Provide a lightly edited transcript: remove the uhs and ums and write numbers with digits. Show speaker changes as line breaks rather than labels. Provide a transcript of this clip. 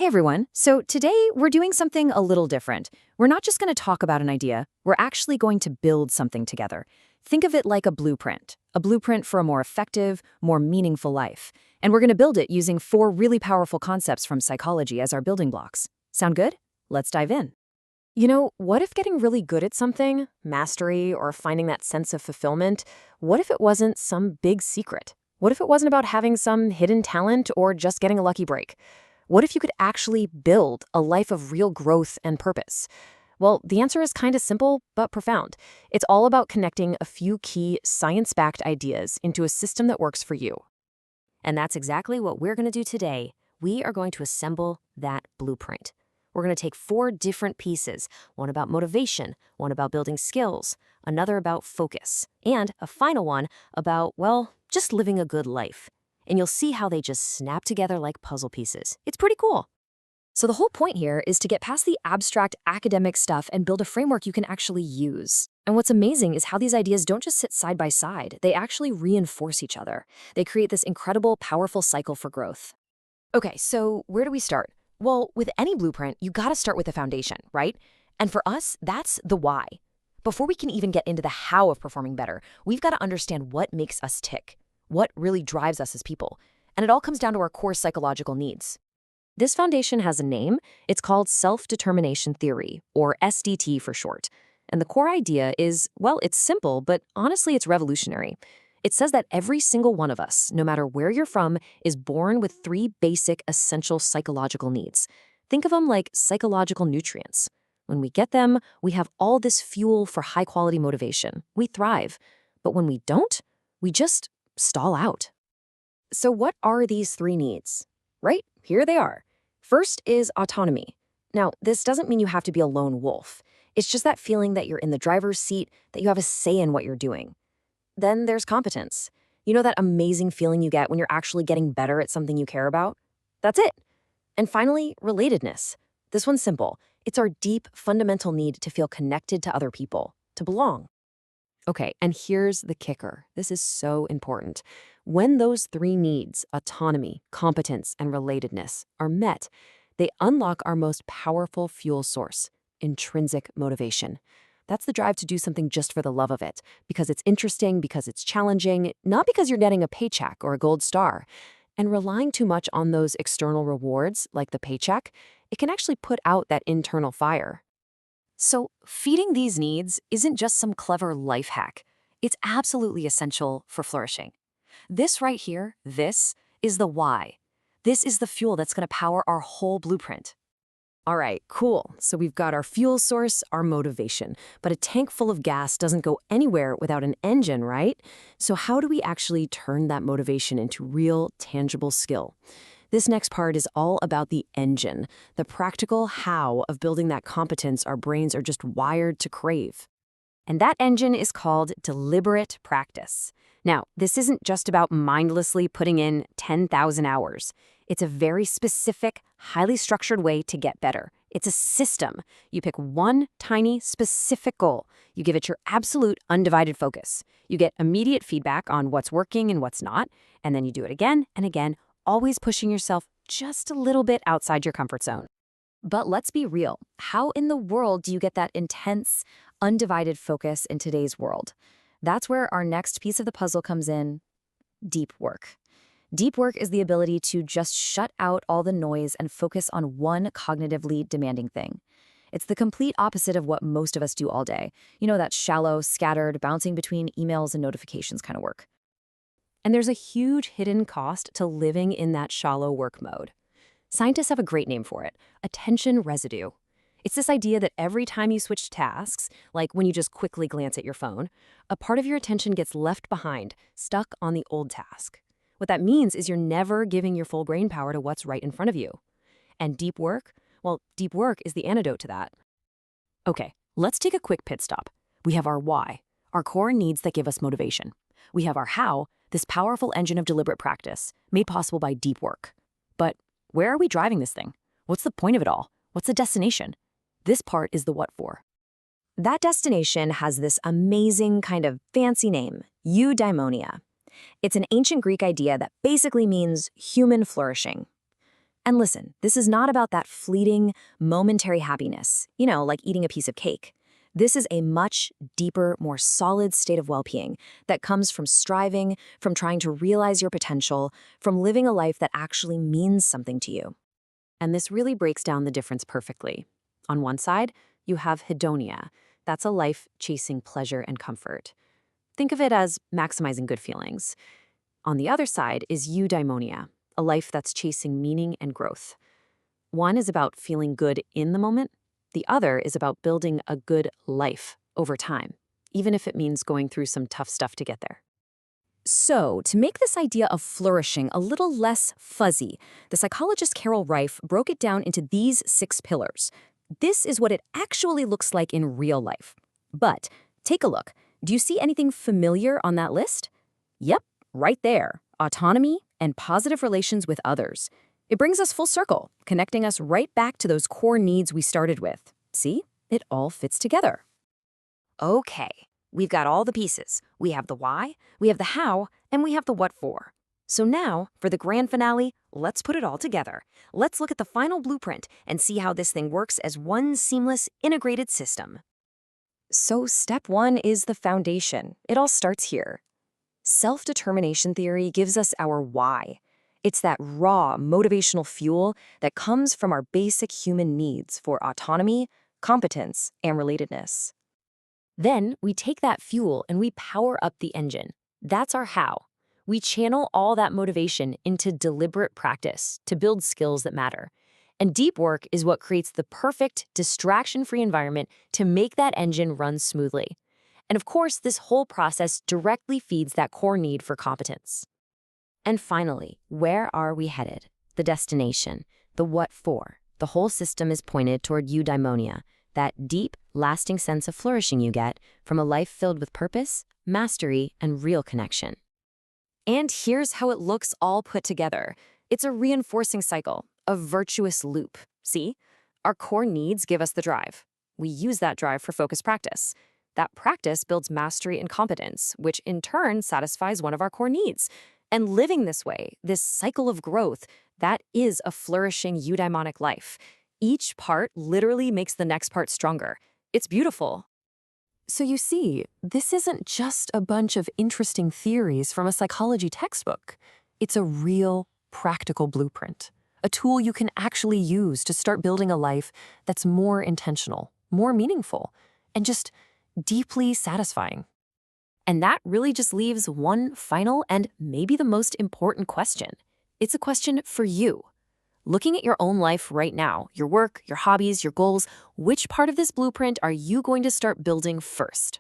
Hey everyone. So today we're doing something a little different. We're not just going to talk about an idea, we're actually going to build something together. Think of it like a blueprint for a more effective, more meaningful life. And we're going to build it using 4 really powerful concepts from psychology as our building blocks. Sound good? Let's dive in.
What if getting really good at something, mastery, or finding that sense of fulfillment, what if it wasn't some big secret? What if it wasn't about having some hidden talent or just getting a lucky break? What if you could actually build a life of real growth and purpose? Well, the answer is kind of simple but profound. It's all about connecting a few key science-backed ideas into a system that works for you.
And that's exactly what we're going to do today. We are going to assemble that blueprint. We're going to take 4 different pieces, one about motivation, one about building skills, another about focus, and a final one about, well, just living a good life. And you'll see how they just snap together like puzzle pieces. It's pretty cool. So the whole point here is to get past the abstract academic stuff and build a framework you can actually use. And what's amazing is how these ideas don't just sit side by side, they actually reinforce each other. They create this incredible, powerful cycle for growth. Okay, so where do we start? Well, with any blueprint, you gotta start with the foundation, right? And for us, that's the why. Before we can even get into the how of performing better, we've got to understand what makes us tick, what really drives us as people. And it all comes down to our core psychological needs. This foundation has a name. It's called self-determination theory, or SDT for short. And the core idea is, well, it's simple, but honestly, it's revolutionary. It says that every single one of us, no matter where you're from, is born with 3 basic essential psychological needs. Think of them like psychological nutrients. When we get them, we have all this fuel for high-quality motivation. We thrive. But when we don't, we just stall out. So what are these 3 needs? Right, here they are. First is autonomy. Now, this doesn't mean you have to be a lone wolf. It's just that feeling that you're in the driver's seat, that you have a say in what you're doing. Then there's competence. You know that amazing feeling you get when you're actually getting better at something you care about? That's it. And finally, relatedness. This one's simple. It's our deep, fundamental need to feel connected to other people, to belong. Okay, and here's the kicker. This is so important. When those 3 needs, autonomy, competence, and relatedness, are met, they unlock our most powerful fuel source, intrinsic motivation. That's the drive to do something just for the love of it, because it's interesting, because it's challenging, not because you're getting a paycheck or a gold star. And relying too much on those external rewards, like the paycheck, it can actually put out that internal fire. So feeding these needs isn't just some clever life hack. It's absolutely essential for flourishing. This right here, this is the why. This is the fuel that's going to power our whole blueprint. All right, cool. So we've got our fuel source, our motivation. But a tank full of gas doesn't go anywhere without an engine, right? So how do we actually turn that motivation into real, tangible skill? This next part is all about the engine, the practical how of building that competence our brains are just wired to crave. And that engine is called deliberate practice. Now, this isn't just about mindlessly putting in 10,000 hours. It's a very specific, highly structured way to get better. It's a system. You pick one tiny, specific goal. You give it your absolute, undivided focus. You get immediate feedback on what's working and what's not, and then you do it again and again, always pushing yourself just a little bit outside your comfort zone. But let's be real. How in the world do you get that intense, undivided focus in today's world? That's where our next piece of the puzzle comes in: deep work. Deep work is the ability to just shut out all the noise and focus on one cognitively demanding thing. It's the complete opposite of what most of us do all day. You know, that shallow, scattered, bouncing between emails and notifications kind of work. And there's a huge hidden cost to living in that shallow work mode. Scientists have a great name for it: attention residue. It's this idea that every time you switch tasks, like when you just quickly glance at your phone, a part of your attention gets left behind, stuck on the old task. What that means is you're never giving your full brain power to what's right in front of you. And deep work? Well, deep work is the antidote to that. Okay, let's take a quick pit stop. We have our why, our core needs that give us motivation. We have our how, this powerful engine of deliberate practice, made possible by deep work. But where are we driving this thing? What's the point of it all? What's the destination? This part is the what for. That destination has this amazing kind of fancy name, eudaimonia. It's an ancient Greek idea that basically means human flourishing. And listen, this is not about that fleeting, momentary happiness, like eating a piece of cake. This is a much deeper, more solid state of well-being that comes from striving, from trying to realize your potential, from living a life that actually means something to you. And this really breaks down the difference perfectly. On one side, you have hedonia. That's a life chasing pleasure and comfort. Think of it as maximizing good feelings. On the other side is eudaimonia, a life that's chasing meaning and growth. One is about feeling good in the moment. The other is about building a good life over time, even if it means going through some tough stuff to get there.
So, to make this idea of flourishing a little less fuzzy, the psychologist Carol Reif broke it down into these 6 pillars. This is what it actually looks like in real life. But take a look. Do you see anything familiar on that list? Yep, right there. Autonomy and positive relations with others. It brings us full circle, connecting us right back to those core needs we started with. See? It all fits together.
Okay, we've got all the pieces. We have the why, we have the how, and we have the what for. So now, for the grand finale, let's put it all together. Let's look at the final blueprint and see how this thing works as one seamless, integrated system.
So step 1 is the foundation. It all starts here. Self-determination theory gives us our why. It's that raw, motivational fuel that comes from our basic human needs for autonomy, competence, and relatedness.
Then we take that fuel and we power up the engine. That's our how. We channel all that motivation into deliberate practice to build skills that matter. And deep work is what creates the perfect, distraction-free environment to make that engine run smoothly. And of course, this whole process directly feeds that core need for competence. And finally, where are we headed? The destination, the what for. The whole system is pointed toward eudaimonia, that deep, lasting sense of flourishing you get from a life filled with purpose, mastery, and real connection. And here's how it looks all put together. It's a reinforcing cycle, a virtuous loop. See? Our core needs give us the drive. We use that drive for focused practice. That practice builds mastery and competence, which in turn satisfies one of our core needs. And living this way, this cycle of growth, that is a flourishing eudaimonic life. Each part literally makes the next part stronger. It's beautiful.
So you see, this isn't just a bunch of interesting theories from a psychology textbook. It's a real, practical blueprint, a tool you can actually use to start building a life that's more intentional, more meaningful, and just deeply satisfying.
And that really just leaves one final and maybe the most important question. It's a question for you. Looking at your own life right now, your work, your hobbies, your goals, which part of this blueprint are you going to start building first?